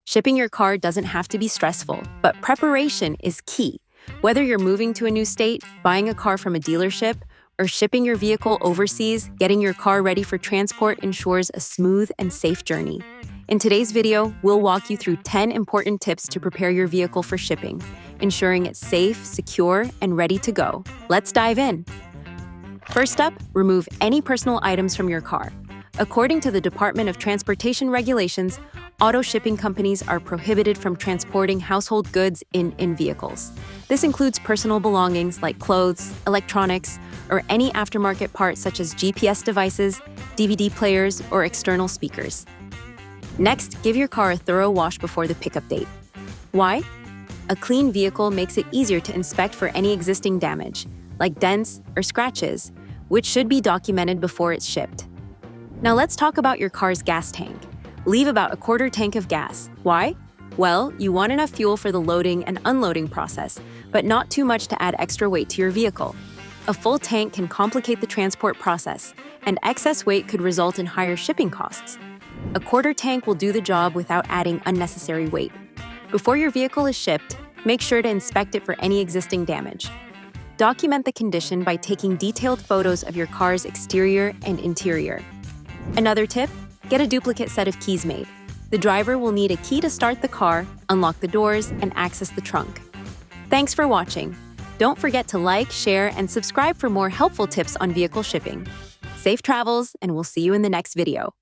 Shipping your car doesn't have to be stressful, but preparation is key. Whether you're moving to a new state, buying a car from a dealership, or shipping your vehicle overseas, getting your car ready for transport ensures a smooth and safe journey. In today's video, we'll walk you through 10 important tips to prepare your vehicle for shipping, ensuring it's safe, secure, and ready to go. Let's dive in. First up, remove any personal items from your car. According to the Department of Transportation regulations, auto shipping companies are prohibited from transporting household goods in vehicles. This includes personal belongings like clothes, electronics, or any aftermarket parts such as GPS devices, DVD players, or external speakers. Next, give your car a thorough wash before the pickup date. Why? A clean vehicle makes it easier to inspect for any existing damage, like dents or scratches, which should be documented before it's shipped. Now let's talk about your car's gas tank. Leave about a quarter tank of gas. Why? Well, you want enough fuel for the loading and unloading process, but not too much to add extra weight to your vehicle. A full tank can complicate the transport process, and excess weight could result in higher shipping costs. A quarter tank will do the job without adding unnecessary weight. Before your vehicle is shipped, make sure to inspect it for any existing damage. Document the condition by taking detailed photos of your car's exterior and interior. Another tip, get a duplicate set of keys made. The driver will need a key to start the car, unlock the doors, and access the trunk. Thanks for watching. Don't forget to like, share, and subscribe for more helpful tips on vehicle shipping. Safe travels, and we'll see you in the next video.